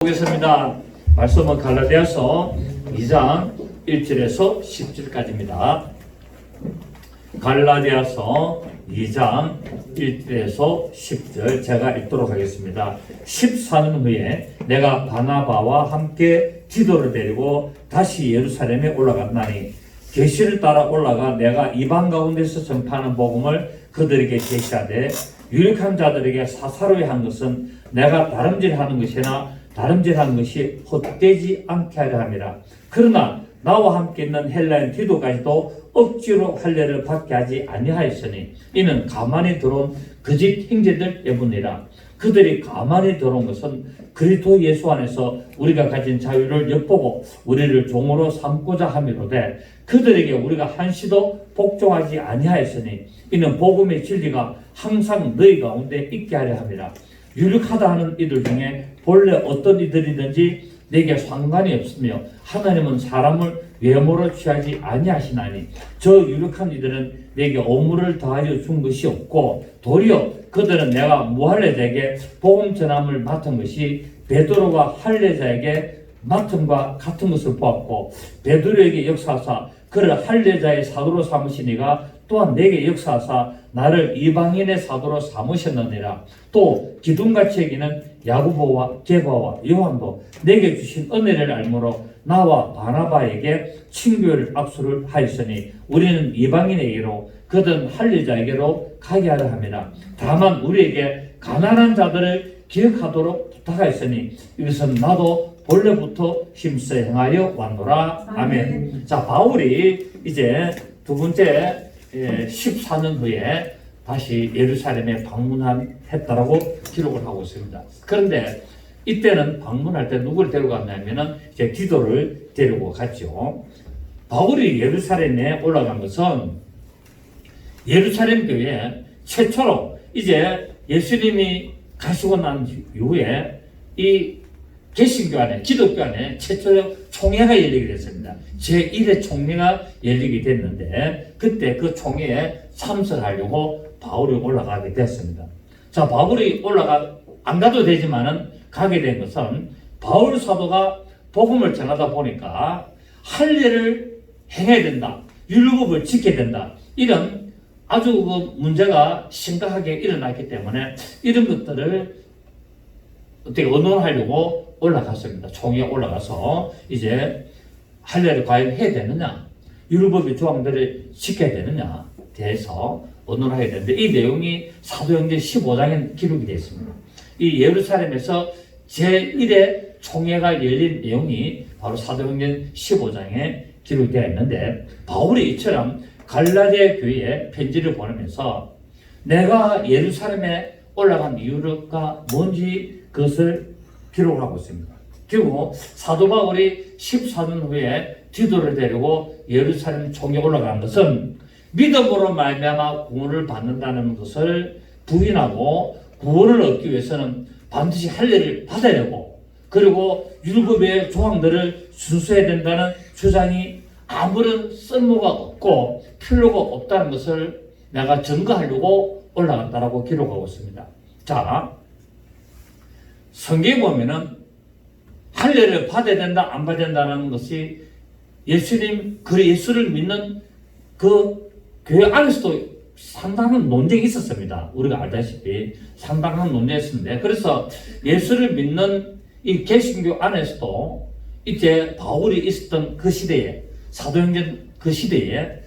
보겠습니다. 말씀은 갈라디아서 2장 1절에서 10절까지입니다. 갈라디아서 2장 1절에서 10절 제가 읽도록 하겠습니다. 14년 후에 내가 바나바와 함께 디도를 데리고 다시 예루살렘에 올라갔나니 계시를 따라 올라가 내가 이방 가운데서 전파하는 복음을 그들에게 계시하되 유력한 자들에게 사사로이 한 것은 내가 다름질하는 것이나 다름질한 것이 헛되지 않게 하려 함이라. 그러나 나와 함께 있는 헬라인 디도까지도 억지로 할례를 받게 하지 아니하였으니 이는 가만히 들어온 거짓 형제들 때문이라. 그들이 가만히 들어온 것은 그리스도 예수 안에서 우리가 가진 자유를 엿보고 우리를 종으로 삼고자 함이로되 그들에게 우리가 한시도 복종하지 아니하였으니 이는 복음의 진리가 항상 너희 가운데 있게 하려 함이라. 유력하다 하는 이들 중에 본래 어떤 이들이든지 내게 상관이 없으며 하나님은 사람을 외모로 취하지 아니하시나니 저 유력한 이들은 내게 오물을 더하여 준 것이 없고 도리어 그들은 내가 무할례자에게 복음 전함을 맡은 것이 베드로가 할례자에게 맡음과 같은 것을 보았고 베드로에게 역사하사 그를 할례자의 사도로 삼으시니가 또한 내게 역사하사 나를 이방인의 사도로 삼으셨느니라. 또 기둥같이 여기는 야고보와 게바와 요한도 내게 주신 은혜를 알므로 나와 바나바에게 친교를 압수를 하였으니 우리는 이방인에게로 그들은 할례자에게로 가게 하려 함이라. 다만 우리에게 가난한 자들을 기억하도록 부탁하였으니 이것은 나도 본래부터 힘써 행하여 왔노라. 아멘. 자, 바울이 이제 두 번째 14년 후에 다시 예루살렘에 방문했다라고 기록을 하고 있습니다. 그런데 이때는 방문할 때 누구를 데려갔냐면은 이제 디도를 데리고 갔죠. 바울이 예루살렘에 올라간 것은 예루살렘 교회 최초로 이제 예수님이 가시고 난 이후에 이 개신교 안에 기독교 안에 최초로 총회가 열리게 됐습니다. 제1회 총회가 열리게 됐는데 그때 그 총회에 참석하려고 바울이 올라가게 됐습니다. 자, 바울이 안 가도 되지만은 가게 된 것은 바울 사도가 복음을 전하다 보니까 할례를 행해야 된다. 율법을 지켜야 된다. 이런 아주 그 문제가 심각하게 일어났기 때문에 이런 것들을 어떻게 의논하려고 올라갔습니다. 총회에 올라가서 이제 할례를 과연 해야 되느냐, 율법의 조항들을 지켜야 되느냐 대해서 의논하게 되는데 이 내용이 사도행전 15장에 기록이 되어 있습니다. 이 예루살렘에서 제1회 총회가 열린 내용이 바로 사도행전 15장에 기록이 되어 있는데 바울이 이처럼 갈라디아 교회에 편지를 보내면서 내가 예루살렘에 올라간 이유가 뭔지 그것을 기록을 하고 있습니다. 그리고 사도 바울이 14년 후에 디도를 데리고 예루살렘 총회에 올라간 것은 믿음으로 말미암아 구원을 받는다는 것을 부인하고 구원을 얻기 위해서는 반드시 할례를 받아야 되고 그리고 율법의 조항들을 준수해야 된다는 주장이 아무런 쓸모가 없고 필요가 없다는 것을 내가 증거하려고 올라갔다라고 기록하고 있습니다. 자, 성경에 보면은 할례를 받아야 된다, 안 받아야 된다는 것이 예수를 믿는 그 교회 안에서도 상당한 논쟁이 있었습니다. 우리가 알다시피 상당한 논쟁이 있었는데 그래서 예수를 믿는 이 개신교 안에서도 이제 바울이 있었던 그 시대에 사도행전 그 시대에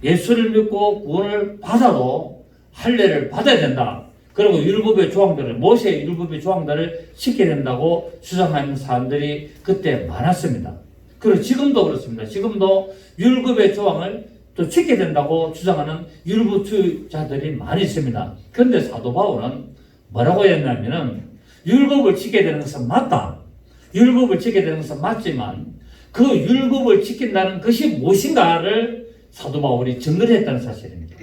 예수를 믿고 구원을 받아도 할례를 받아야 된다. 그리고 율법의 조항들을 모세의 율법의 조항들을 지켜야 된다고 주장하는 사람들이 그때 많았습니다. 그리고 지금도 그렇습니다. 지금도 율법의 조항을 또 지켜야 된다고 주장하는 율법주의자들이 많이 있습니다. 그런데 사도 바울은 뭐라고 했냐면은 율법을 지켜야 되는 것은 맞다. 율법을 지켜야 되는 것은 맞지만 그 율법을 지킨다는 것이 무엇인가를 사도 바울이 증거를 했다는 사실입니다.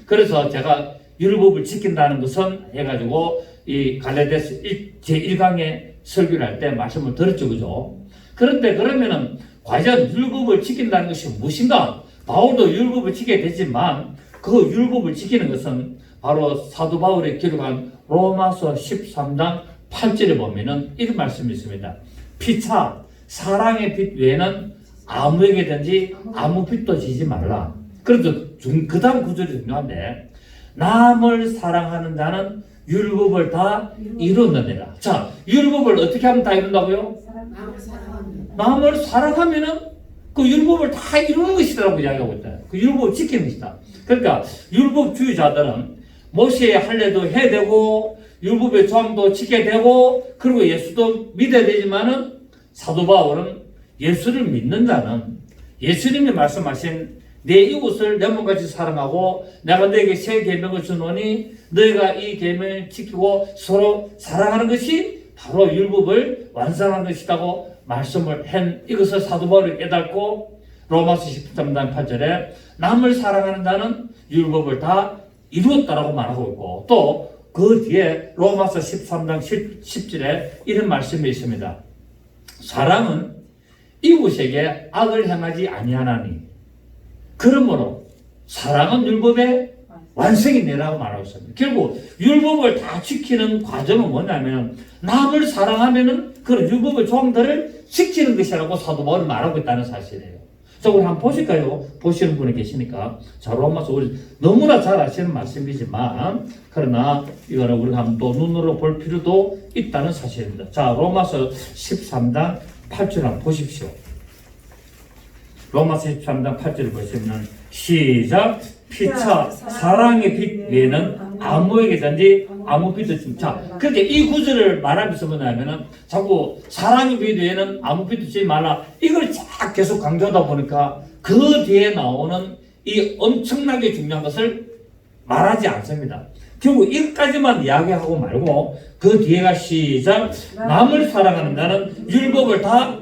그래서 제가 율법을 지킨다는 것은 해가지고 이 갈라디아서 제1강에 설교를 할 때 말씀을 드렸죠. 그죠? 그런데 그러면은 과연 율법을 지킨다는 것이 무엇인가? 바울도 율법을 지켜야 되지만 그 율법을 지키는 것은 바로 사도 바울이 기록한 로마서 13장 8절에 보면은 이런 말씀이 있습니다. 피차 사랑의 빛 외에는 아무에게든지 아무 빛도 지지 말라. 그래도 그 다음 구절이 중요한데, 남을 사랑하는 자는 율법을 다 이루느니라. 자, 율법을 어떻게 하면 다 이룬다고요? 남을 사랑하면은 그 율법을 다 이루는 것이라고 이야기하고 있다. 그 율법을 지키는 것이다. 그러니까 율법주의자들은 모세의 할례도 해야 되고 율법의 조항도 지켜야 되고 그리고 예수도 믿어야 되지만은 사도 바울은 예수를 믿는 자는 예수님이 말씀하신 내 이웃을 내 몸같이 사랑하고 내가 너에게 새 계명을 주노니 너희가 이 계명을 지키고 서로 사랑하는 것이 바로 율법을 완성한 것이라고 말씀을 한 이것을 사도 바울이 깨닫고 로마서 13장 8절에 남을 사랑하는 자는 율법을 다 이루었다라고 말하고 있고 또 그 뒤에 로마서 13장 10절에 이런 말씀이 있습니다. 사랑은 이웃에게 악을 행하지 아니하나니 그러므로 사랑은 율법의 완성이네라고 말하고 있습니다. 결국 율법을 다 지키는 과정은 뭐냐면 남을 사랑하면은 그 율법의 조항들을 지키는 것이라고 사도 바울이 말하고 있다는 사실이에요. 자, 우리 한번 보실까요? 보시는 분이 계시니까. 자, 로마서 우리 너무나 잘 아시는 말씀이지만 그러나 이거는 우리가 한번 또 눈으로 볼 필요도 있다는 사실입니다. 자, 로마서 13장 8절 한번 보십시오. 로마서 13장 8절을 보시면 시작 피차 사랑의 빛 외에는 아무에게든지 아무 빛도 없습니다. 자, 그렇게 이 구절을 말하면서 뭐냐면은 자꾸 사랑의 빛 외에는 아무 빛도 없지 말라 이걸 쫙 계속 강조하다 보니까 그 뒤에 나오는 이 엄청나게 중요한 것을 말하지 않습니다. 결국 이것까지만 이야기하고 말고 그 뒤에가 시작 남을 사랑하는 자는 율법을 다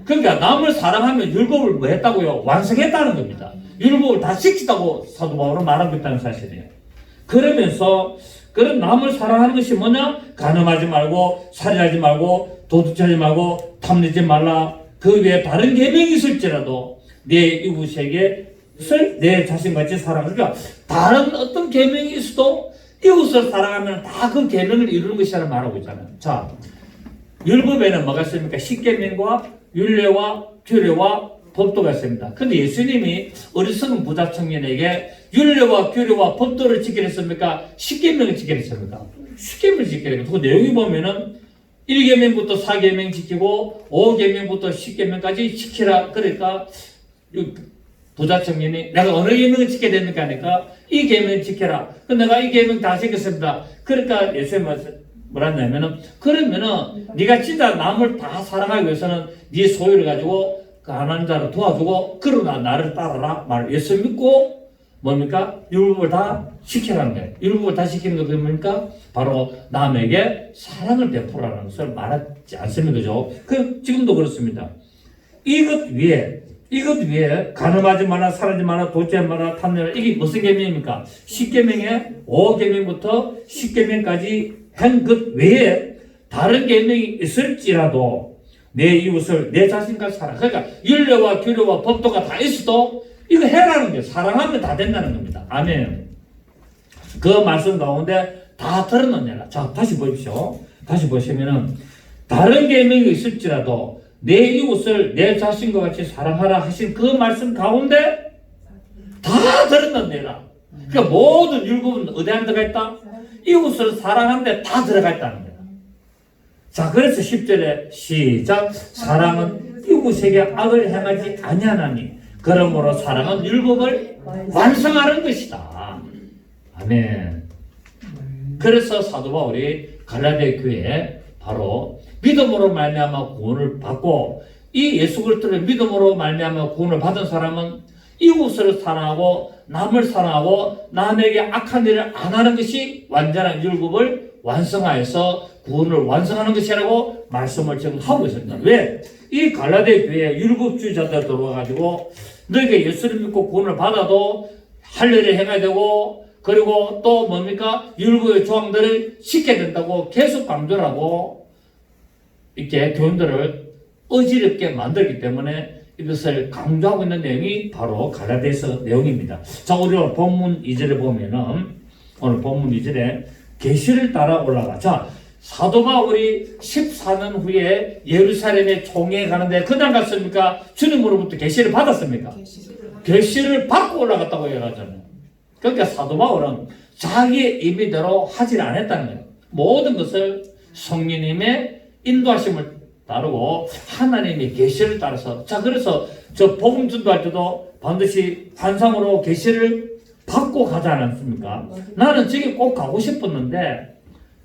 그러니까 남을 사랑하면 율법을 뭐 했다고요? 완성했다는 겁니다. 율법을 다 지키다고 사도 바울은 말하고 있다는 사실이에요. 그러면서 그런 남을 사랑하는 것이 뭐냐? 간음하지 말고 살인하지 말고 도둑질하지 말고 탐내지 말라. 그 외에 다른 계명이 있을지라도 내 이웃에게 내 자신같이 사랑하라. 그러니까 다른 어떤 계명이 있어도 이웃을 사랑하면 다 그 계명을 이루는 것이라고 말하고 있잖아요. 자, 율법에는 뭐가 있습니까? 십계명과 율례와 규례와 법도가 있습니다. 그런데 예수님이 어리석은 부자 청년에게 율례와 규례와 법도를 지키라 했습니까? 십계명을 지키라 했습니까? 십계명을 지키라 했습니까? 그 내용이 보면은 1계명부터 4계명 지키고 5계명부터 10계명까지 지키라. 그러니까 부자 청년이 내가 어느 계명을 지켜야 됩니까? 하니까 이 계명을 지켜라. 내가 이 계명 다 지켰습니다. 그러니까 예수님은 뭐랬냐면은 그러면은 네가 진짜 남을 다 사랑하기 위해서는 네 소유를 가지고 가난한 자를 도와주고 그러나 나를 따라라 말 예수 믿고 뭡니까? 율법을 다 지키라는 거예요. 율법을 다 지키는 게 뭡니까? 바로 남에게 사랑을 베풀라는 것을 말하지 않습니까? 그죠? 지금도 그렇습니다. 이것 위에 간음하지 마라, 살하지 마라, 도둑질하지 마라, 탐내라 이게 무슨 계명입니까? 10계명에 5계명부터 10계명까지 한 것 외에 다른 계명이 있을지라도 내 이웃을 내 자신과 사랑. 그러니까 율례와 규례와 법도가 다 있어도 이거 해라는 거예요. 사랑하면 다 된다는 겁니다. 아멘. 그 말씀 가운데 다 들어놓느라. 자, 다시 보십시오. 다시 보시면은 다른 계명이 있을지라도 내 이웃을 내 자신과 같이 사랑하라 하신 그 말씀 가운데 다 들어놓느라. 그러니까 모든 율법은 어디 안 들어가 있다? 이웃을 사랑하는데 다 들어가 있다는 거예요. 자, 그래서 10절에 시작 사랑은 이웃에게 악을 행하지 아니하나니 그러므로 사랑은 율법을 완성하는 것이다. 아멘. 그래서 사도 바울이 갈라디아 교회에 바로 믿음으로 말미암아 구원을 받고 이 예수 그리스도를 믿음으로 말미암아 구원을 받은 사람은 이웃을 사랑하고 남을 사랑하고 남에게 악한 일을 안 하는 것이 완전한 율법을 완성하여서 구원을 완성하는 것이라고 말씀을 지금 하고 있습니다. 왜? 이 갈라디아 교회에 율법주의자들 들어와가지고 너희가 예수를 믿고 구원을 받아도 할례를 행해야 되고 그리고 또 뭡니까? 율법의 조항들을 지켜야 된다고 계속 강조를 하고 이렇게 교인들을 어지럽게 만들기 때문에 이것을 강조하고 있는 내용이 바로 갈라디아서 내용입니다. 자, 우리가 본문 2절에 보면은 오늘 본문 2절에 계시를 따라 올라가. 자, 사도 바울이 14년 후에 예루살렘에 총회에 가는데 그날 갔습니까? 주님으로부터 계시를 받았습니까? 계시를 받고 올라갔다고 얘기하잖아요. 그러니까 사도 바울은 자기의 임의대로 하질 않았다는 거예요. 모든 것을 성령님의 인도하심을 따르고 하나님의 계시를 따라서, 자, 그래서 저 복음 전도할 때도 반드시 환상으로 계시를 받고 가지 않았습니까? 나는 저기 꼭 가고 싶었는데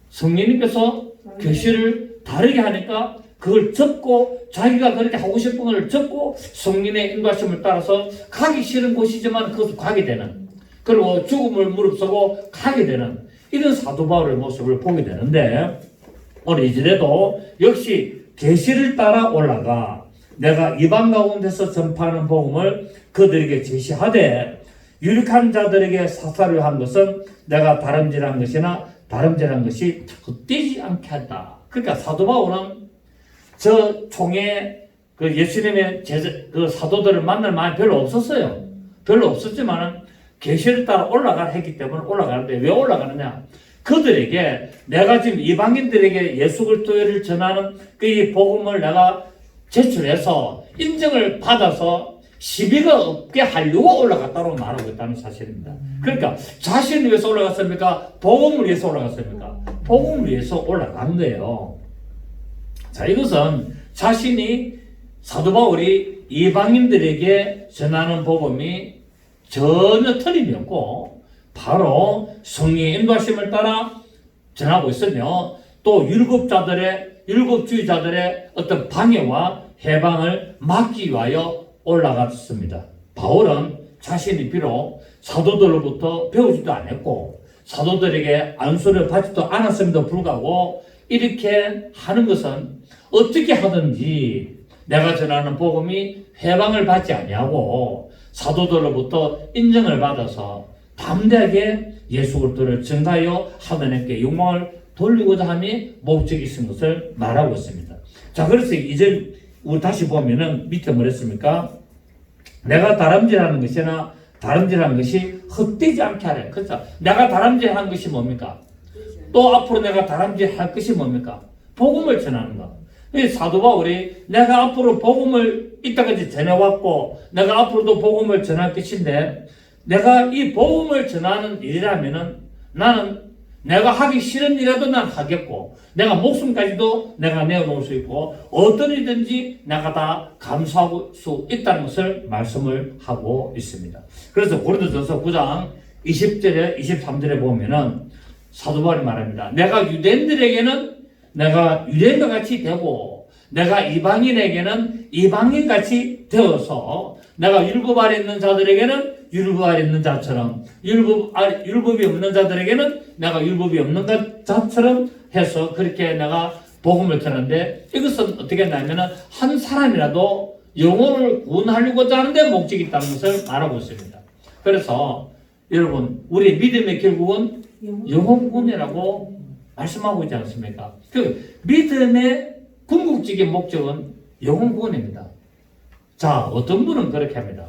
성령님께서 계시를 다르게 하니까 그걸 접고, 자기가 그렇게 하고 싶은 걸 접고 성령의 인도하심을 따라서 가기 싫은 곳이지만 그것을 가게 되는, 그리고 죽음을 무릅쓰고 가게 되는 이런 사도 바울의 모습을 보게 되는데, 오늘 이전에도 역시 계시를 따라 올라가 내가 이방 가운데서 전파하는 복음을 그들에게 제시하되 유력한 자들에게 사사를 한 것은 내가 다름질한 것이나 다름질한 것이 헛되지 않게 한다. 그러니까 사도 바울은 저 총회 그 예수님의 그 사도들을 만날 마음이 별로 없었어요. 별로 없었지만은 계시를 따라 올라가라 했기 때문에 올라가는데, 왜 올라가느냐? 그들에게 내가 지금 이방인들에게 예수 그리스도를 전하는 그 복음을 내가 제출해서 인정을 받아서 시비가 없게 하려고 올라갔다고 말하고 있다는 사실입니다. 그러니까 자신을 위해서 올라갔습니까? 복음을 위해서 올라갔습니까? 복음을 위해서 올라간 거예요. 자, 이것은 자신이 사도 바울이 이방인들에게 전하는 복음이 전혀 틀림이 없고 바로 성령의 인도하심을 따라 전하고 있으며, 또 율법주의자들의 어떤 방해와 해방을 막기 위하여 올라갔습니다. 바울은 자신이 비록 사도들로부터 배우지도 않았고 사도들에게 안수를 받지도 않았음에도 불구하고 이렇게 하는 것은 어떻게 하든지 내가 전하는 복음이 해방을 받지 아니하고 사도들로부터 인정을 받아서 담대하게 예수 그리스도를 전가하여 하나님께 영광을 돌리고자 함이 목적이 있는 것을 말하고 있습니다. 자, 그래서 이제 우리 다시 보면은 밑에 뭐랬습니까? 내가 다름질하는 것이나 다름질하는 것이 헛되지 않게 하래. 그렇죠? 내가 다름질하는 것이 뭡니까? 또 앞으로 내가 다름질할 것이 뭡니까? 복음을 전하는 것. 사도 바울이 내가 앞으로 복음을 이때까지 전해왔고 내가 앞으로도 복음을 전할 것인데, 내가 이 복음을 전하는 일이라면은 나는 내가 하기 싫은 일이라도 난 하겠고 내가 목숨까지도 내가 내어놓을 수 있고 어떤 일이든지 내가 다 감수할 수 있다는 것을 말씀을 하고 있습니다. 그래서 고린도전서 9장 20절에 23절에 보면은 사도 바울이 말합니다. 내가 유대인들에게는 내가 유대인과 같이 되고 내가 이방인에게는 이방인같이 되어서 내가 율법 아래 있는 자들에게는 율법 아래 있는 자처럼, 율법이 없는 자들에게는 내가 율법이 없는 자처럼 해서 그렇게 내가 복음을 전하는데, 이것은 어떻게 했냐면은 한 사람이라도 영혼을 구원하려고자 하는데 목적이 있다는 것을 말하고 있습니다. 그래서 여러분, 우리 믿음의 결국은 영혼 구원이라고 말씀하고 있지 않습니까? 그 믿음의 궁극적인 목적은 영혼 구원입니다. 자, 어떤 분은 그렇게 합니다.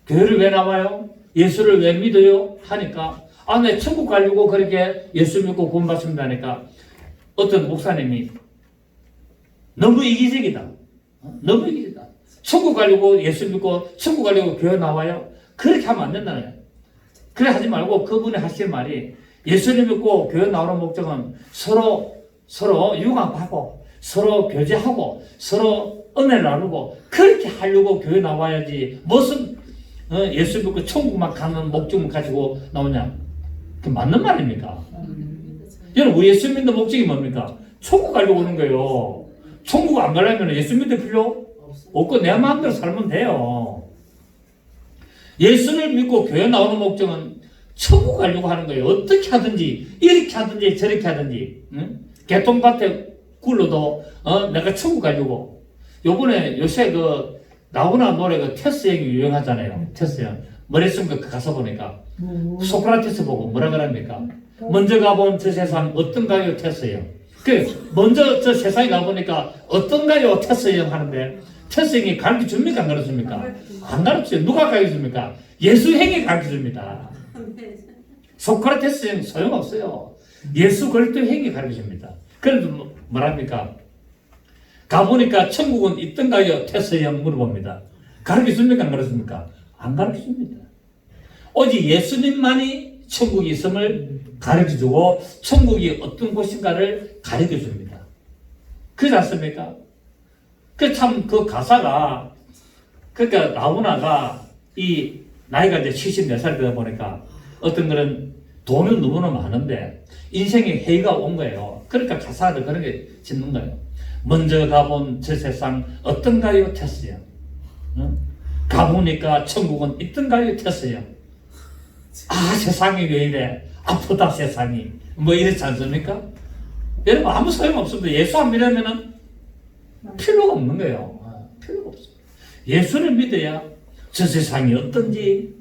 교회를 왜 나와요? 예수를 왜 믿어요? 하니까 내 천국 가려고 그렇게 예수 믿고 구원받습니다 하니까 어떤 목사님이 너무 이기적이다. 너무 이기적이다. 천국 가려고 예수 믿고 천국 가려고 교회 나와요? 그렇게 하면 안 된다는 거예요. 그래 하지 말고 그분이 하실 말이, 예수를 믿고 교회 나오는 목적은 서로 융합하고 서로 교제하고 서로 은혜를 나누고 그렇게 하려고 교회 나와야지 무슨 예수 믿고 천국만 가는 목적을 가지고 나오냐? 그 맞는 말입니까? 여러분, 우리 예수 믿는 목적이 뭡니까? 천국 가려고 오는 거예요. 천국 안 가려면 예수 믿을 필요 없고 내 마음대로 살면 돼요. 예수를 믿고 교회 나오는 목적은 천국 가려고 하는 거예요. 어떻게 하든지 이렇게 하든지 저렇게 하든지, 개똥밭에 굴러도 내가 천국 가려고. 요번에 요새 그 나오나 노래가 테스 얘기 유행하잖아요. 테스 형. 뭐랬습니까? 가서 보니까 소크라테스 보고 뭐라 그럽니까? 먼저 가본 저 세상 어떤가요? 테스 형. 먼저 저 세상에 가보니까 어떤가요? 테스 형 하는데 테스 형이 가르쳐 줍니까? 안 가르칩니까? 안 가르쳐요. 누가 가르쳐 줍니까? 예수 형이 가르쳐 줍니다. 소크라테스 형 소용없어요. 예수 그리스도 행위 가르쳐줍니다. 그래도 뭐랍니까? 가보니까 천국은 있던가요? 테스에 물어봅니다. 가르쳐줍니까? 안 가르쳐줍니까? 안 가르쳐줍니다. 오직 예수님만이 천국이 있음을 가르쳐주고 천국이 어떤 곳인가를 가르쳐줍니다. 그렇지 않습니까? 그 가사가, 그러니까 나훈아가 이 나이가 이제 74살 되다 보니까 어떤 그런 돈은 너무나 많은데 인생에 해이가 온 거예요. 그러니까 가사를 그런 게 짓는 거예요. 먼저 가본 저 세상 어떤가요? tes요. 가보니까 천국은 있던가요? tes요. 아, 세상이 왜 이래? 아프다, 세상이. 뭐 이렇지 않습니까? 여러분, 아무 소용없습니다. 예수 안 믿으면은 필요가 없는 거예요. 필요가 없어요. 예수를 믿어야 저 세상이 어떤지,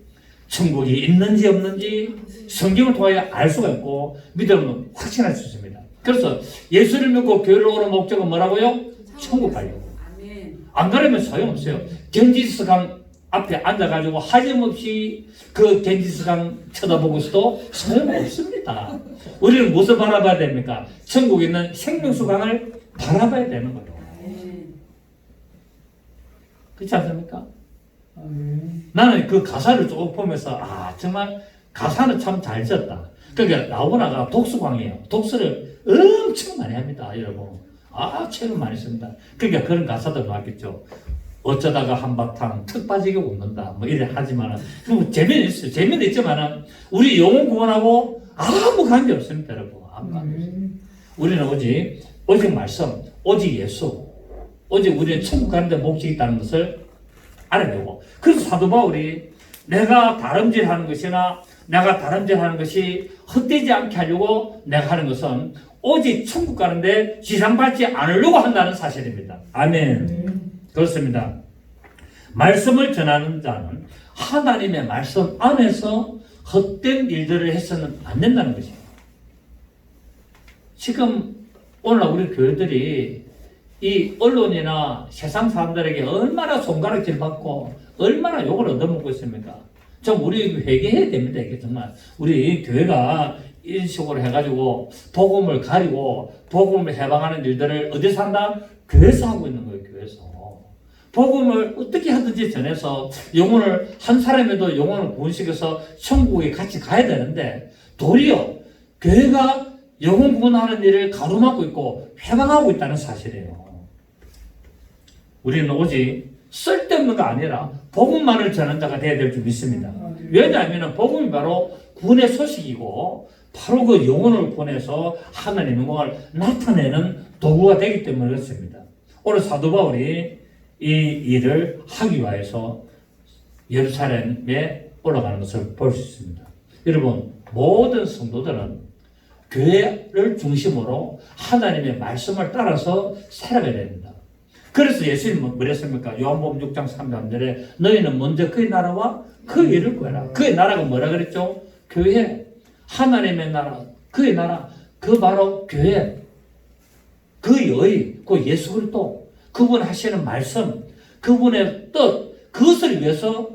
천국이 있는지 없는지 성경을 통하여 알 수가 있고 믿으면 확신할 수 있습니다. 그래서 예수를 믿고 교회를 오는 목적은 뭐라고요? 천국 가려고. 안 그러면 소용없어요. gen지스강 앞에 앉아가지고 하염없이 그 gen지스강 쳐다보고 있어도 소용없습니다. 우리는 무엇을 바라봐야 됩니까? 천국에 있는 생명수강을 바라봐야 되는 거예요. 그렇지 않습니까? 나는 그 가사를 쭉 보면서 정말 가사는 참 잘 지었다. 그러니까 나훈아가 독서광이에요. 독서를 엄청 많이 합니다, 여러분. 책을 많이 씁니다. 그러니까 그런 가사도 나왔겠죠. 어쩌다가 한바탕 턱 빠지게 웃는다. 뭐 이래 하지만은 뭐 재미는 있어요. 재미는 있지만은 우리 영혼 구원하고 아무 관계 없습니다, 여러분. 아무 관계 없습니다. 우리는 오직 말씀, 오직 예수, 오직 우리는 천국 가는 데 목적이 있다는 것을 알아내고. 그래서 사도 바울이 내가 다름질하는 것이나 내가 다름질하는 것이 헛되지 않게 하려고 내가 하는 것은 오직 천국 가는데 지상받지 않으려고 한다는 사실입니다. 아멘. 그렇습니다. 말씀을 전하는 자는 하나님의 말씀 안에서 헛된 일들을 해서는 안 된다는 것입니다. 지금 오늘 우리 교회들이 이 언론이나 세상 사람들에게 얼마나 손가락질 받고 얼마나 욕을 얻어먹고 있습니까? 좀 우리 회개해야 됩니다. 이게 정말 우리 교회가 이런 식으로 해가지고 복음을 가리고 복음을 해방하는 일들을 어디서 한다? 교회에서 하고 있는 거예요. 교회에서 복음을 어떻게 하든지 전해서 영혼을 한 사람에도 영혼을 구원시켜서 천국에 같이 가야 되는데 도리어 교회가 영혼 구원하는 일을 가로막고 있고 회방하고 있다는 사실이에요. 우리는 오직 쓸데없는 거 아니라 복음만을 전하는 자가 되어야 될 줄 믿습니다. 왜냐하면 복음이 바로 구원의 소식이고 바로 그 영혼을 보내서 하나님의 영광을 나타내는 도구가 되기 때문에 그렇습니다. 오늘 사도 바울이 이 일을 하기 위해서 예루살렘에 올라가는 것을 볼 수 있습니다. 여러분, 모든 성도들은 교회를 중심으로 하나님의 말씀을 따라서 살아가야 됩니다. 그래서 예수님은 뭐랬습니까? 요한복음 6장 3절에 너희는 먼저 그의 나라와 그 일을 구해라. 그의 나라가 뭐라 그랬죠? 교회. 하나님의 나라, 그의 나라, 그 바로 교회. 그의 의, 그 예수 그리스도, 그분 하시는 말씀, 그분의 뜻, 그것을 위해서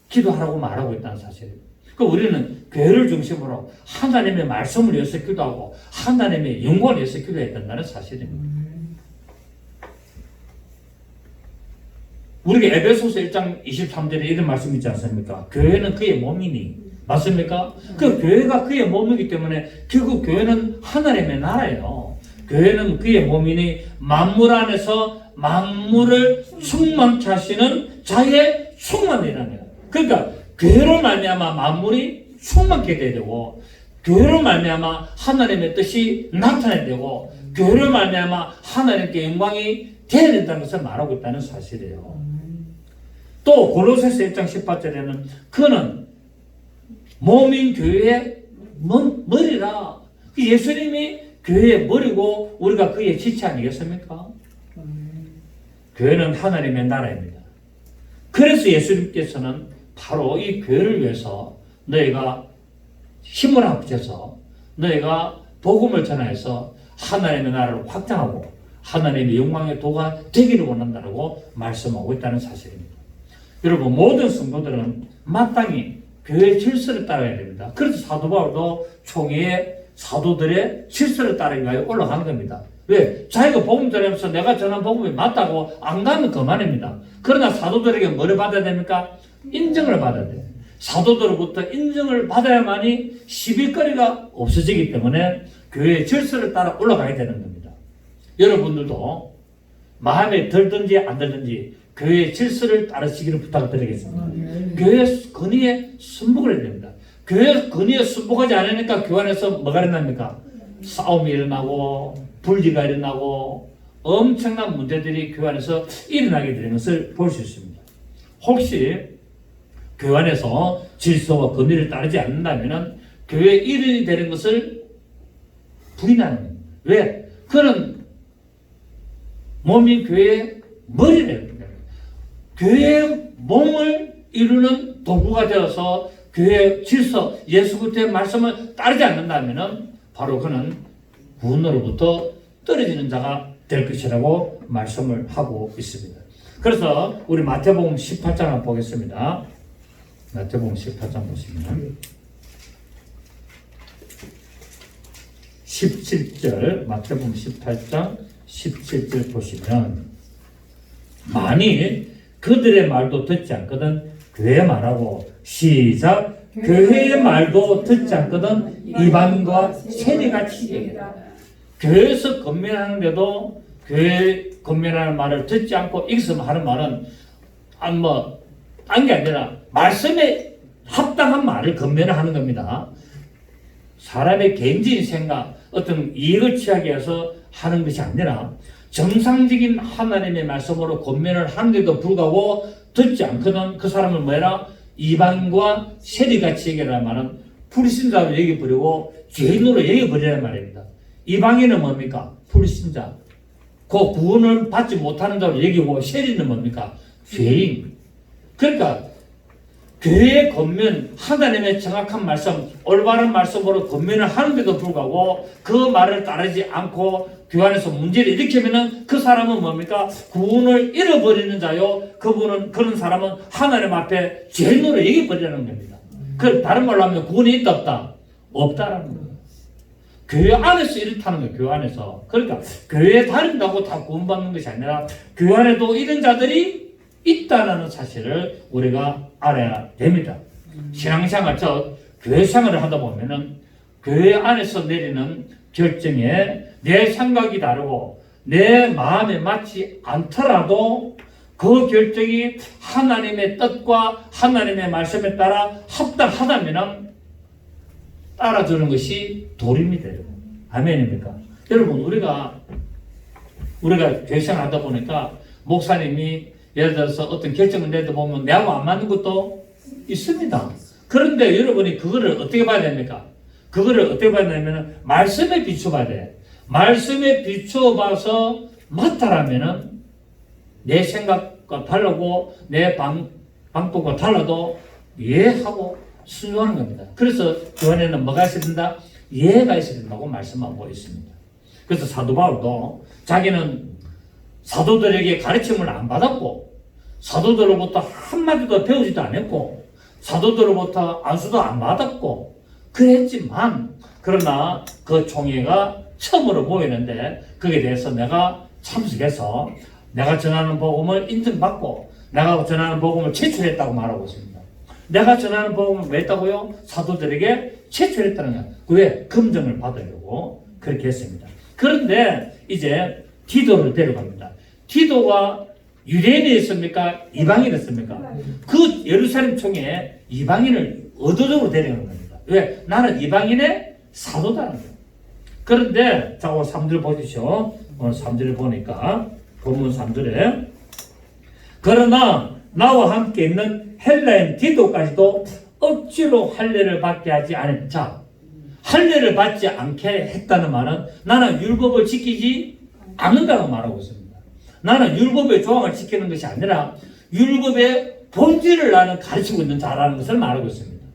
기도하라고 말하고 있다는 사실입니다. 그러니까 우리는 교회를 중심으로 하나님의 말씀을 위해서 기도하고 하나님의 영광을 위해서 기도해야 된다는 사실입니다. 우리가 에베소서 1장 23절에 이런 말씀이 있지 않습니까? 교회는 그의 몸이니. 맞습니까? 그 교회가 그의 몸이기 때문에 결국 교회는 하나님의 나라예요. 교회는 그의 몸이니 만물 안에서 만물을 충만케 하시는 자의 충만이라는 거예요. 그러니까 교회로 말미암아 만물이 충만케 돼야 되고 교회로 말미암아 하나님의 뜻이 나타나야 되고 교회로 말미암아 하나님께 영광이 돼야 된다는 것을 말하고 있다는 사실이에요. 또 골로새서 1장 18절에는 그는 몸인 교회의 머리라. 예수님이 교회의 머리고 우리가 그의 지체 아니겠습니까? 교회는 하나님의 나라입니다. 그래서 예수님께서는 바로 이 교회를 위해서 너희가 힘을 합쳐서 너희가 복음을 전하여서 하나님의 나라를 확장하고 하나님의 영광의 도가 되기를 원한다고 말씀하고 있다는 사실입니다. 여러분, 모든 성도들은 마땅히 교회의 질서를 따라야 됩니다. 그래서 사도 바울도 총회에 사도들의 질서를 따르기 위하여 올라간 겁니다. 왜? 자기가 복음 전하면서 내가 전한 복음이 맞다고 안 가면 그만입니다. 그러나 사도들에게 뭐를 받아야 됩니까? 인정을 받아야 돼요. 사도들로부터 인정을 받아야만이 시비거리가 없어지기 때문에 교회의 질서를 따라 올라가야 되는 겁니다. 여러분들도 마음에 들든지 안 들든지 교회의 질서를 따르시기를 부탁드리겠습니다. 교회 권위에 순복을 해야 됩니다. 교회 권위에 순복하지 않으니까 교회 안에서 뭐가 일어납니까? 싸움이 일어나고 분리가 일어나고 엄청난 문제들이 교회 안에서 일어나게 되는 것을 볼 수 있습니다. 혹시 교회 안에서 질서와 권위를 따르지 않는다면 교회 일이 되는 것을 부인하는 겁니다. 왜? 그런 몸이 교회의 머리래요. 교회의 몸을 이루는 도구가 되어서 교회의 질서, 예수 그리스도의 말씀을 따르지 않는다면 바로 그는 구원으로부터 떨어지는 자가 될 것이라고 말씀을 하고 있습니다. 그래서 우리 마태복음 18장을 보겠습니다. 마태복음 18장 보시면 17절, 마태복음 18장 17절 보시면 만일 그들의 말도 듣지 않거든 교회의 말하고 시작 교회의 말도 듣지 않거든 이방인과 세리같이 얘기해라. 교회에서 건면하는데도 교회 건면하는 말을 듣지 않고 익으면 하는 말은 딴 게 아니라 말씀에 합당한 말을 건면을 하는 겁니다. 사람의 개인적인 생각, 어떤 이익을 취하기 위해서 하는 것이 아니라 정상적인 하나님의 말씀으로 권면을 하는데도 불구하고 듣지 않거든 그 사람을 뭐해라? 이방인과 세리같이 얘기하는 말은 불신자로 얘기해버리고 죄인으로 얘기해버리는 말입니다. 이방인은 뭡니까? 불신자. 그 구원을 받지 못하는 자로 얘기하고 세리는 뭡니까? 죄인. 그러니까 교회의 권면, 하나님의 정확한 말씀, 올바른 말씀으로 권면을 하는데도 불구하고 그 말을 따르지 않고 교회 안에서 문제를 일으키면은 그 사람은 뭡니까? 구원을 잃어버리는 자요. 그런 사람은 하나님 앞에 죄인으로 얘기해버리는 겁니다. 그 다른 말로 하면 구원이 있다 없다? 없다라는 거예요. 교회 안에서 이렇다는 거예요. 교회 안에서. 그러니까 교회에 다닌다고 다 구원받는 것이 아니라 교회 안에도 이런 자들이 있다는 사실을 우리가 알아야 됩니다. 신앙생활, 교회 생활을 하다 보면은 교회 안에서 내리는 결정에 내 생각이 다르고 내 마음에 맞지 않더라도 그 결정이 하나님의 뜻과 하나님의 말씀에 따라 합당하다면 따라주는 것이 도림이 되고 아멘입니까? 여러분 우리가 교회 생활 하다 보니까 목사님이 예를 들어서 어떤 결정을 내다 보면 내하고 안 맞는 것도 있습니다. 그런데 여러분이 그거를 어떻게 봐야 됩니까? 그거를 어떻게 봐야 되냐면 말씀에 비춰봐야 돼. 말씀에 비춰봐서 맞다라면은 내 생각과 다르고 내 방법과 달라도 이해하고 순종하는 겁니다. 그래서 그 안에는 뭐가 있어야 된다? 이해가 있어야 된다고 말씀하고 있습니다. 그래서 사도 바울도 자기는 사도들에게 가르침을 안 받았고 사도들로부터 한마디도 배우지도 않았고 사도들로부터 안수도 안 받았고 그랬지만 그러나 그 총회가 처음으로 모이는데 거기에 대해서 내가 참석해서 내가 전하는 복음을 인정받고 내가 전하는 복음을 제출했다고 말하고 있습니다. 내가 전하는 복음을 왜 했다고요? 사도들에게 제출했다는 거예요. 왜? 검증을 받으려고 그렇게 했습니다. 그런데 이제 디도를 데려갑니다. 디도가 유대인이었습니까? 이방인이었습니까? 그 예루살렘 총회에 이방인을 의도적으로 데려가는 겁니다. 왜? 나는 이방인의 사도다라는 거예요. 그런데 자, 3절 보십시오. 오늘 3절을 보니까 본문 3절에 그러나 나와 함께 있는 헬라인 디도까지도 억지로 할례를 받게 하지 않았다. 자, 할례를 받지 않게 했다는 말은 나는 율법을 지키지 않는다고 말하고 있습니다. 나는 율법의 조항을 지키는 것이 아니라 율법의 본질을 나는 가르치고 있는 자라는 것을 말하고 있습니다.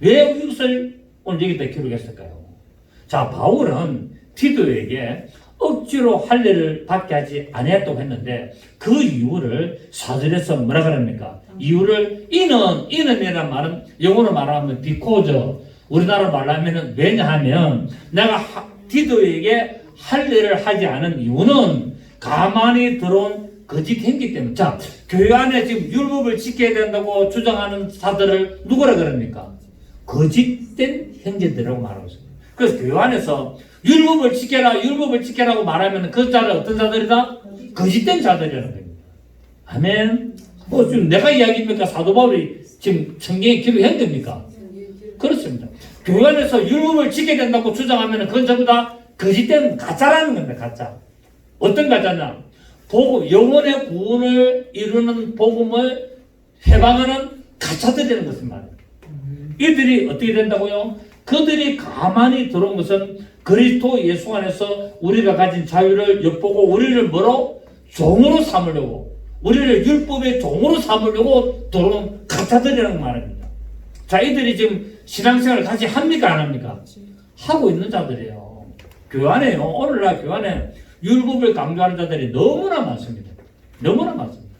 왜 이것을 오늘 여기다 기록했을까요? 자, 바울은 디도에게 억지로 할례를 받게 하지 아니했다고 했는데 그 이유를 4절에서 뭐라 그럽니까? 이유를 이는이란 말은 영어로 말하면 because 우리나라 말로 하면은 왜냐하면 내가 디도에게 할례를 하지 않은 이유는 가만히 들어온 거짓 행위 때문에. 자, 교회 안에 지금 율법을 지켜야 된다고 주장하는 자들을 누구라 그럽니까? 거짓된 형제들이라고 말하고 있습니다. 그래서 교회 안에서 율법을 지켜라고 말하면 그 자들 어떤 자들이다? 거짓된 자들이라는 겁니다. 아멘. 뭐 지금 내가 이야기입니까? 사도 바울이 지금 성경에 기록한 겁니까? 그렇습니다. 교회 안에서 율법을 지켜야 된다고 주장하면 그건 전부 다 거짓된 가짜라는 겁니다. 가짜. 어떤 가짜냐? 복음, 영혼의 구원을 이루는 복음을 해방하는 가짜들이라는 것을 말해요. 이들이 어떻게 된다고요? 그들이 가만히 들어온 것은 그리스도 예수 안에서 우리가 가진 자유를 엿보고 우리를 뭐로? 종으로 삼으려고, 우리를 율법의 종으로 삼으려고 들어온 가짜들이라는 말입니다. 자, 이들이 지금 신앙생활을 같이 합니까? 안 합니까? 하고 있는 자들이에요. 교회 안에요. 오늘날 교회 안에 율법을 강조하는 자들이 너무나 많습니다. 너무나 많습니다.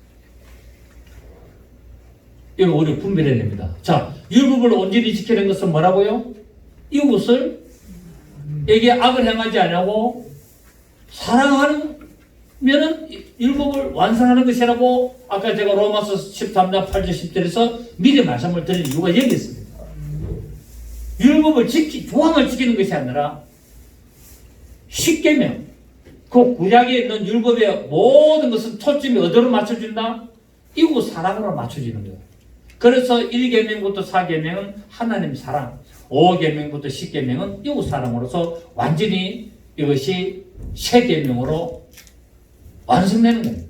이거 우리 분별해야 됩니다. 자, 율법을 온전히 지키는 것은 뭐라고요? 이웃을 에게 악을 행하지 않냐고 사랑하는 면은 율법을 완성하는 것이라고 아까 제가 로마서 13장 8절 10절에서 미리 말씀을 드린 이유가 여기 있습니다. 율법을 조항을 지키는 것이 아니라 10계명, 그 구약에 있는 율법의 모든 것은 초점이 어디로 맞춰진다? 이웃 사랑으로 맞춰지는 거예요. 그래서 1계명부터 4계명은 하나님 사랑, 5계명부터 10계명은 이웃 사랑으로서 완전히 이것이 세계명으로 완성되는 겁니다.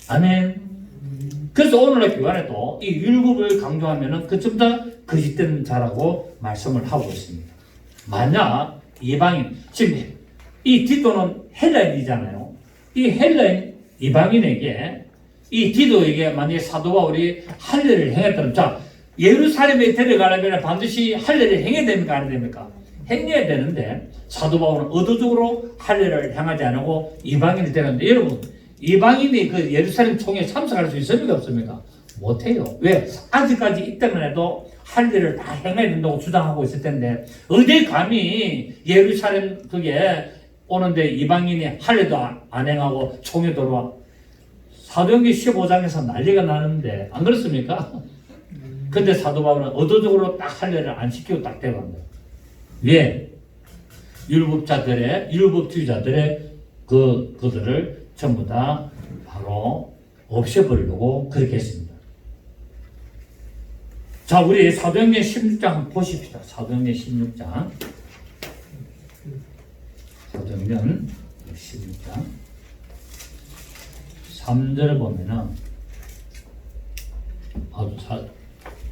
아멘. 그래서 오늘날 교회에도 이 율법을 강조하면은 그 좀 더 거짓된 자라고 말씀을 하고 있습니다. 만약 이방인, 지금 이 디도는 헬라인이잖아요. 이 헬라인 이방인에게 이 디도에게 만약에 사도 바울이 할례를 행했다면, 자, 예루살렘에 데려가려면 반드시 할례를 행해야 됩니까? 안 됩니까? 행해야 되는데 사도 바울은 의도적으로 할례를 행하지 않고 이방인을 데려갔는데, 여러분 이방인이 그 예루살렘 총회에 참석할 수 있습니까? 없습니까? 못해요. 왜? 아직까지 이때만 해도 할례를 다 행해야 된다고 주장하고 있을 텐데 어디 감히 예루살렘 그게 오는데 이방인이 할례도 안 행하고 총회 들어와. 사도행전 15장에서 난리가 나는데 안 그렇습니까? 근데 사도 바울은 의도적으로 딱 할례를 안 시키고 딱 대답합니다. 왜? 율법주의자들의 그들을 전부 다 바로 없애버리려고 그렇게 했습니다. 자, 우리 사도행전 16장 한번 보십시다. 사도행전 16장. 사도행전 16장 3절을 보면은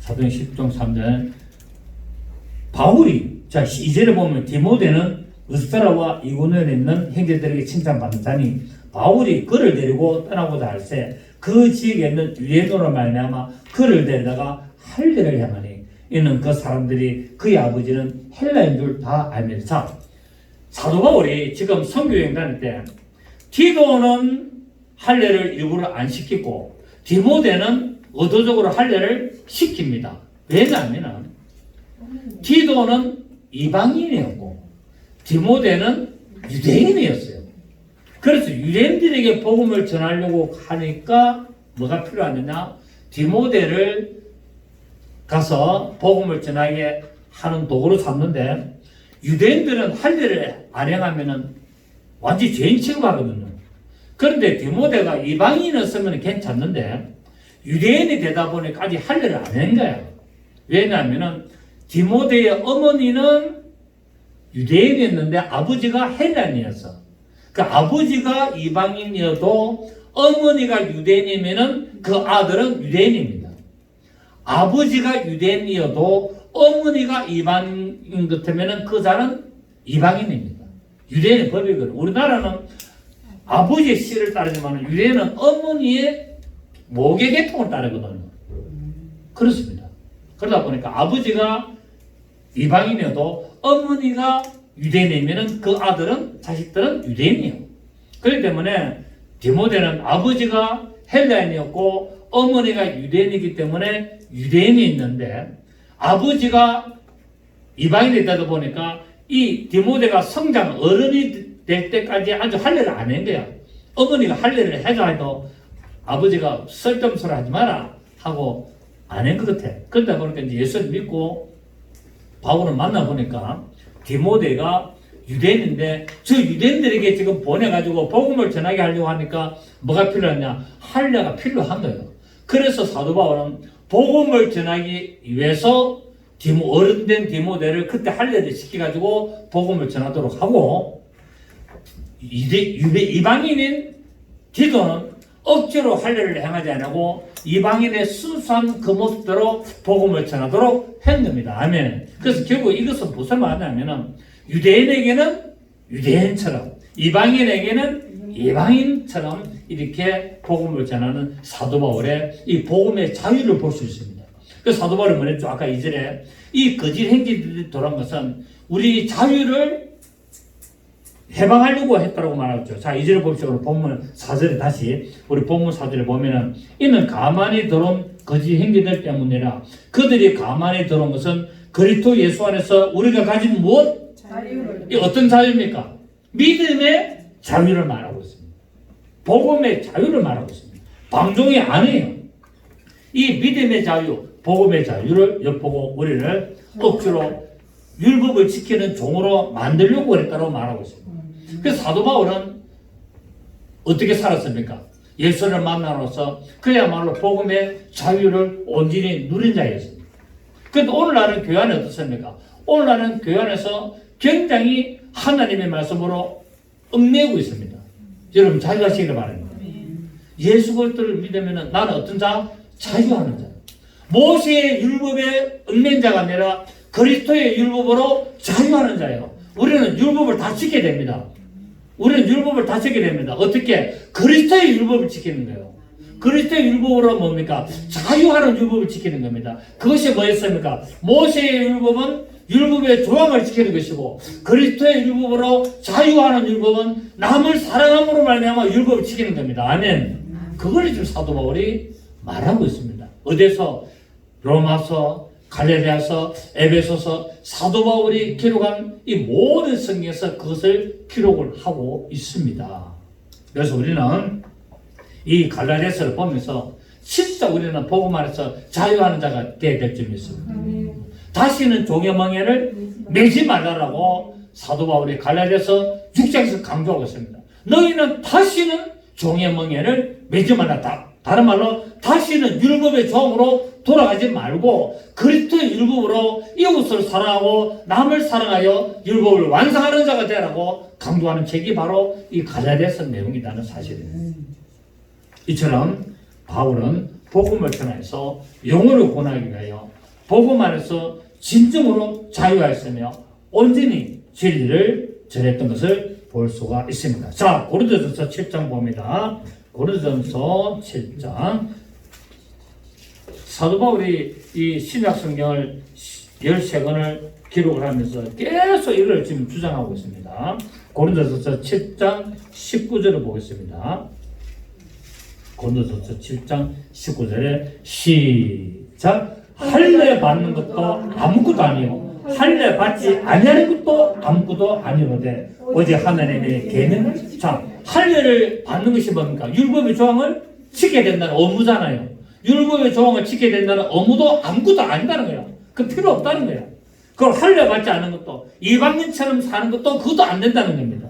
사도행전 16장 3절 바울이, 자, 2절에 보면 디모데는 으스드라와 이고니온에 있는 형제들에게 칭찬받는 자니 바울이 그를 데리고 떠나고자 할새 그 지역에 있는 유대인으로 말미암아 그를 데리다가 할례를 행하니 이는 그 사람들이 그의 아버지는 헬라인 줄 다 알면서. 자, 사도 바울이 지금 선교여행 다닐 때 디도는 할례를 일부러 안 시키고 디모데는 의도적으로 할례를 시킵니다. 왜냐하면 디도는 이방인이었고 디모데는 유대인이었어요. 그래서 유대인들에게 복음을 전하려고 하니까 뭐가 필요하느냐? 디모데를 가서 복음을 전하게 하는 도구로 삼는데 유대인들은 할례를 안 행하면은 완전히 죄인 취급하거든요. 그런데 디모데가 이방인이었으면 괜찮는데 유대인이 되다 보니까 아직 할례를 안 한 거야. 왜냐하면은 디모데의 어머니는 유대인이었는데 아버지가 헬라인이었어. 그 아버지가 이방인이어도 어머니가 유대인이면은 그 아들은 유대인입니다. 아버지가 유대인이어도 어머니가 이방인 같으면은 그 자는 이방인입니다. 유대인의 법이거든요. 우리나라는 아버지의 씨를 따르지만 유대인은 어머니의 모계 계통을 따르거든요. 그렇습니다. 그러다 보니까 아버지가 이방인이어도 어머니가 유대인이면 그 아들은, 자식들은 유대인이에요. 그렇기 때문에 디모데는 아버지가 헬라인이었고 어머니가 유대인이기 때문에 유대인이 있는데 아버지가 이방인이 되다 보니까 이 디모데가 성장 어른이 될 때까지 아주 할례를 안 한 거야. 어머니가 할례를 해자 해도 아버지가 쓸데없는 하지 마라 하고 안 한 것 같아. 그러다 보니까 이제 예수를 믿고 바울을 만나보니까 디모데가 유대인인데 저 유대인들에게 지금 보내가지고 복음을 전하게 하려고 하니까 뭐가 필요하냐? 할례가 필요한 거예요. 그래서 사도 바울은 복음을 전하기 위해서 어른된 디모데를 그때 할례를 시켜가지고 복음을 전하도록 하고 이방인인 디도는 억지로 할례를 행하지 않고 이방인의 순수한 그 모습대로 복음을 전하도록 한 겁니다. 아멘. 그래서 결국 이것은 무슨 말이냐면은 유대인에게는 유대인처럼 이방인에게는 이방인처럼 이렇게 복음을 전하는 사도 바울의 이 복음의 자유를 볼 수 있습니다. 그래서 사도 바울이 뭐랬죠? 아까 2절에 이 거짓 행위들이 돌아온 것은 우리 자유를 해방하려고 했다고 말하죠. 자, 2절을 봅시다. 본문 4절에 다시 우리 본문 4절에 보면은 이는 가만히 들어온 거짓 행위들 때문이라. 그들이 가만히 들어온 것은 그리스도 예수 안에서 우리가 가진 무엇? 자유를. 이 어떤 자유입니까? 믿음의 자유를 말하고 있습니다. 복음의 자유를 말하고 있습니다. 방종이 아니에요. 이 믿음의 자유, 복음의 자유를 엿보고 우리를 억지로 율법을 지키는 종으로 만들려고 했다고 말하고 있습니다. 그래서 사도 바울은 어떻게 살았습니까? 예수를 만나로서 그야말로 복음의 자유를 온전히 누린 자였습니다. 그런데 오늘날은 교회 안에 어떻습니까? 오늘날은 교회 안에서 굉장히 하나님의 말씀으로 얽매고 있습니다. 여러분 자유하시기를 바랍니다. 예수 그리스도를 믿으면 나는 어떤 자? 자유하는 자. 모세의 율법에 얽맨 자가 아니라 그리스도의 율법으로 자유하는 자예요. 우리는 율법을 다 지켜야 됩니다. 우리는 율법을 다 지켜야 됩니다. 어떻게? 그리스도의 율법을 지키는 거예요. 그리스도의 율법으로 뭡니까? 자유하는 율법을 지키는 겁니다. 그것이 뭐였습니까? 모세의 율법은 율법의 조항을 지키는 것이고 그리스도의 율법으로 자유하는 율법은 남을 사랑함으로 말미암아 율법을 지키는 겁니다. 아멘. 그걸 지금 사도 바울이 말하고 있습니다. 어디서? 로마서, 갈라디아서, 에베소서, 사도 바울이 기록한 이 모든 성경에서 그것을 기록을 하고 있습니다. 그래서 우리는 이 갈라디아서를 보면서 진짜 우리는 복음 안에서 자유하는 자가 되어야 될 점이 있습니다. 다시는 종의 멍에를 매지 말라라고 사도 바울이 갈라디아서 6장에서 강조하고 있습니다. 너희는 다시는 종의 멍에를 매지 말라. 다른 말로 다시는 율법의 종으로 돌아가지 말고 그리스도의 율법으로 이웃을 사랑하고 남을 사랑하여 율법을 완성하는 자가 되라고 강조하는 책이 바로 이 갈라디아서 내용이라는 사실입니다. 이처럼 바울은 복음을 전해서 영혼을 구원하기 위하여 복음 안에서 진정으로 자유하였으며 온전히 진리를 전했던 것을 볼 수가 있습니다. 자, 고린도전서 7장 봅니다. 고린도전서 7장. 사도 바울이 이 신약 성경을 13권을 기록을 하면서 계속 이걸 지금 주장하고 있습니다. 고린도전서 7장 19절을 보겠습니다. 고린도전서 7장 19절에 시작. 할례 받는 것도 아무것도 아니고 할례 받지 아니하는 것도 아무것도 아니로되 오직 하나님의 계명. 자, 할례를 받는 것이 뭡니까? 율법의 조항을 지켜야 된다는 의무잖아요. 율법의 조항을 지켜야 된다는 의무도 아무것도 아니다는 거예요. 그 필요 없다는 거예요. 그걸 할례 받지 않는 것도 이방인처럼 사는 것도 그것도 안 된다는 겁니다.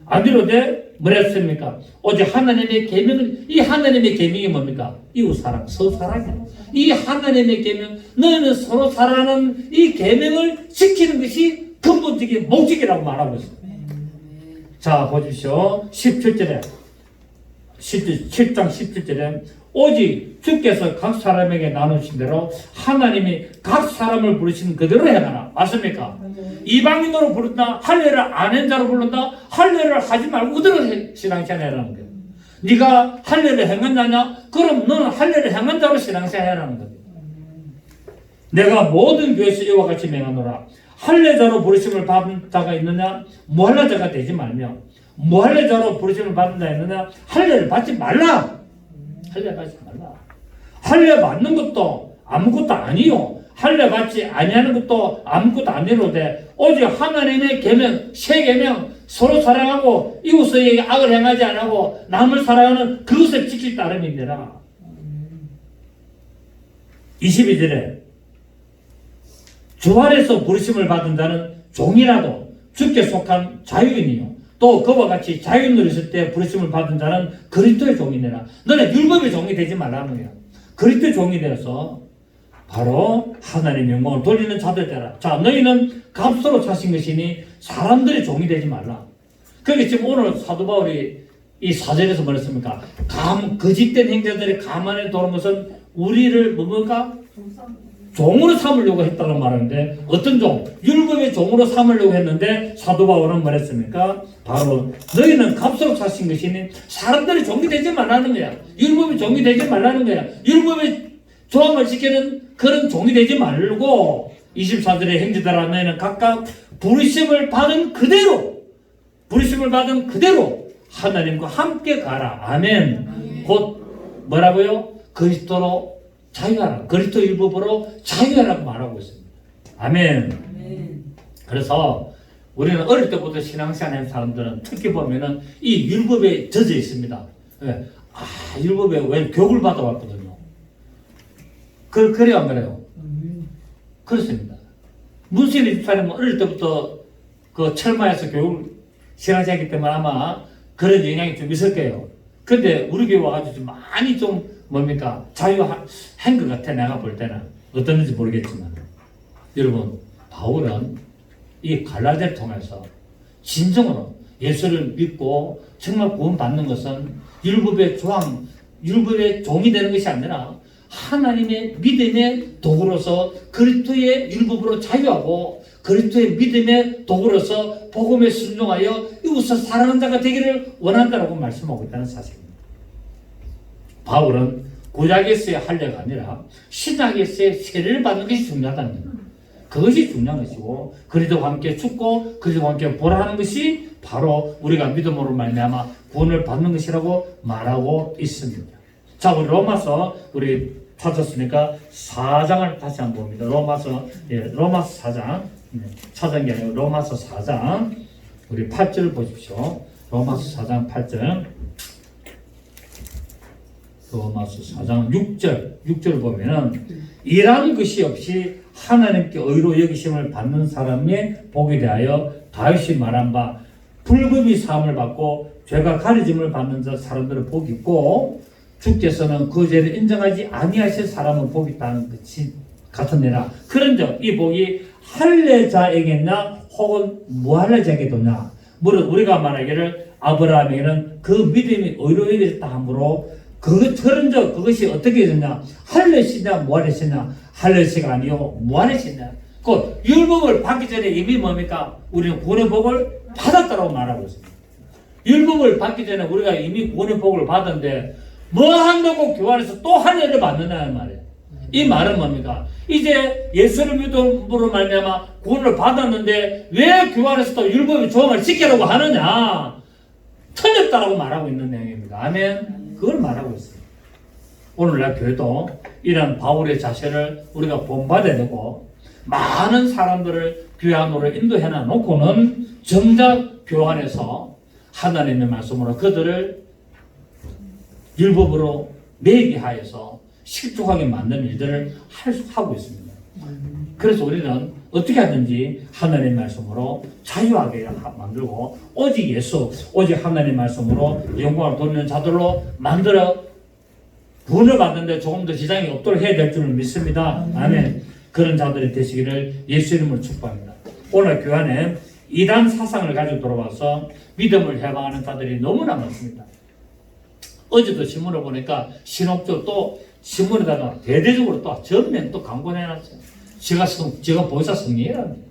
안 이로되 뭐랬습니까? 오직 하나님의 계명을, 이 하나님의 계명이 뭡니까? 이웃 사랑, 서로 사랑이에요. 이 하나님의 계명, 너희는 서로 사랑하는 이 계명을 지키는 것이 근본적인 목적이라고 말하고 있습니다. 자, 보십시오. 17절에 7장 17절에 오직 주께서 각 사람에게 나누신 대로 하나님이 각 사람을 부르신 그대로 해놔라. 맞습니까? 이방인으로 부른다, 할례를 안 한 자로 부른다, 할례를 하지 말고 그대로 신앙생활하라는 거예요. 네가 할례를 행한다냐? 그럼 너는 할례를 행한 자로 신앙생활하라는 거예요. 내가 모든 교회에서 이와 같이 명하노라. 할례자로 부르심을 받은 자가 있느냐? 무할례자가 되지 말며, 무할례자로 부르심을 받은 자가 있느냐? 할례를 받지 말라. 할례 받지 말라. 할례 받는 것도 아무것도 아니요. 할례 받지 아니하는 것도 아무것도 안 이루되 오직 하나님의 계명, 새 계명, 서로 사랑하고 이웃에게 악을 행하지 않고 남을 사랑하는 그것을 지킬 따름이니라. 22절에 주 안에서 부르심을 받은 자는 종이라도 주께 속한 자유인이요 또 그와 같이 자유인으로 있을 때 부르심을 받은 자는 그리스도의 종이니라. 너는 율법의 종이 되지 말라는 거야. 그리스도의 종이 되어서 바로 하나님의 영광을 돌리는 자들 되라. 자, 너희는 값으로 사신 것이니 사람들의 종이 되지 말라. 그게 지금 오늘 사도 바울이 이 4절에서 말했습니까? 거짓된 행자들이 가만히 도는 것은 우리를 뭡니까? 종으로 삼으려고 했다고 말하는데 어떤 종? 율법의 종으로 삼으려고 했는데 사도 바울은 말했습니까? 바로 너희는 값으로 사신 것이니 사람들의 종이 되지 말라는 거야. 율법의 종이 되지 말라는 거야. 율법의 조항을 지키는 그런 종이 되지 말고 24절의 행자들아 너희는 각각 부르심을 받은 그대로 하나님과 함께 가라. 아멘. 곧 뭐라고요? 그리스도로 자유하라. 그리스도 율법으로 자유하라고 말하고 있습니다. 아멘. 그래서 우리는 어릴 때부터 신앙생활 하는 사람들은 특히 보면은 이 율법에 젖어 있습니다. 왜? 율법에 왜 교육을 받아왔거든요. 그래요, 안 그래요? 그렇습니다. 문신의 집사님은 어릴 때부터 그 철마에서 교육을 신앙생활했기 때문에 아마 그런 영향이 좀 있을 거예요. 근데 우리 교회 와가지고 좀 많이 좀 뭡니까? 자유한 것 같아, 내가 볼 때는. 어떤지 모르겠지만. 여러분, 바울은 이 갈라디아를 통해서 진정으로 예수를 믿고 정말 구원받는 것은 율법의 조항, 율법의 종이 되는 것이 아니라 하나님의 믿음의 도구로서 그리스도의 율법으로 자유하고 그리스도의 믿음의 도구로서 복음에 순종하여 이웃을 사랑하는 자가 되기를 원한다라고 말씀하고 있다는 사실입니다. 바울은 구약에서의 할례가 아니라 신약에서의 세례를 받는 것이 중요하다는 겁니다. 그것이 중요한 것이고 그리스도와 함께 죽고 그리스도와 함께 보라하는 것이 바로 우리가 믿음으로 말미암아 구원을 받는 것이라고 말하고 있습니다. 자, 우리 로마서 우리 찾았으니까 4장을 다시 한번 봅니다. 로마서 4장 찾은 게 아니고 로마서 4장 우리 8절 보십시오. 로마서 4장 8절 로마서 4장 6절 보면은 일한 것이 없이 하나님께 의로 여기심을 받는 사람의 복에 대하여 다윗이 말한 바 불금이 사함을 받고 죄가 가려짐을 받는 자 사람들은 복이 있고 주께서는 그 죄를 인정하지 아니하실 사람은 복이 있다는 것이 같으니라. 그런즉 이 복이 할례자에게냐 혹은 무할례자에게도냐. 물론 우리가 말하기를 아브라함에게는 그 믿음이 의로 여겨졌다 하므로 그런즉 그것이 어떻게 되냐? 할례시냐 무할례시냐? 할례시가 아니요 무할례시냐? 그 율법을 받기 전에 이미 뭡니까? 우리는 구원의 복을 받았다고 말하고 있습니다. 율법을 받기 전에 우리가 이미 구원의 복을 받았는데 뭐 한다고 교환해서 또 할례를 받느냐는 말이에요. 이 말은 뭡니까? 이제 예수를 믿음으로 말미암아 구원을 받았는데 왜 교환해서 또 율법의 조항을 지키려고 하느냐? 틀렸다라고 말하고 있는 내용입니다. 아멘. 그걸 말하고 있어요. 오늘날 교회도 이런 바울의 자세를 우리가 본받아야 되고 많은 사람들을 교회 안으로 인도해 놓고는 정작 교환해서 하나님의 말씀으로 그들을 율법으로 매게 하여서 실족하게 만드는 일들을 하고 있습니다. 그래서 우리는 어떻게 하든지 하나님의 말씀으로 자유하게 만들고 오직 예수, 오직 하나님의 말씀으로 영광을 돌리는 자들로 만들어 구원을 받는데 조금 더 지장이 없도록 해야 될 줄을 믿습니다. 아멘. 그런 자들이 되시기를 예수 이름으로 축복합니다. 오늘 교회 이단 사상을 가지고 들어와서 믿음을 해방하는 자들이 너무나 많습니다. 어제도 신문을 보니까 신옥조 또 신문에다가 대대적으로 또 전면 또 광고해놨어요. 제가 보혜사 성령이랍니다.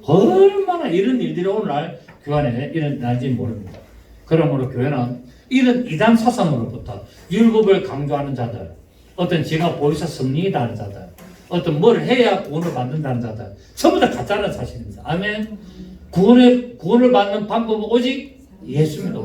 얼마나 이런 일들이 오늘날 교회 안에 일어날지 모릅니다. 그러므로 교회는 이런 이단 사상으로부터 율법을 강조하는 자들, 어떤 제가 보혜사 성령이다 하는 자들, 어떤 뭘 해야 구원을 받는다는 자들, 전부 다 가짜는 사실입니다. 아멘. 구원을 받는 방법은 오직 예수입니다.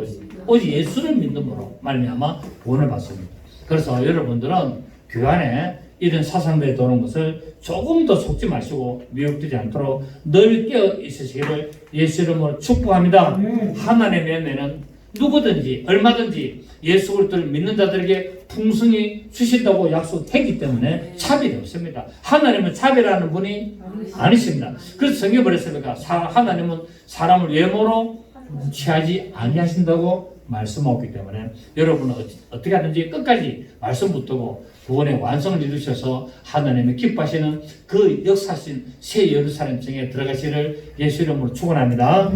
오직 예수를 믿음으로 말미암아 구원을 받습니다. 그래서 여러분들은 교회 안에 이런 사상들에 도는 것을 조금 더 속지 마시고 미혹되지 않도록 늘 깨어 있으시기를 예수 이름으로 축복합니다. 하나님의 은혜는 누구든지 얼마든지 예수 그리스도를 믿는 자들에게 풍성히 주신다고 약속했기 때문에 차별이 없습니다. 하나님은 차별하는 분이 아니십니다. 그래서 성경에 뭐랬습니까? 하나님은 사람을 외모로 취하지 아니하신다고 말씀하기 때문에 여러분은 어떻게 하든지 끝까지 말씀 붙들고 구원의 완성을 이루셔서 하나님의 기뻐하시는 그 역사신 새 예루살렘 성에 들어가시를 예수 이름으로 축원합니다.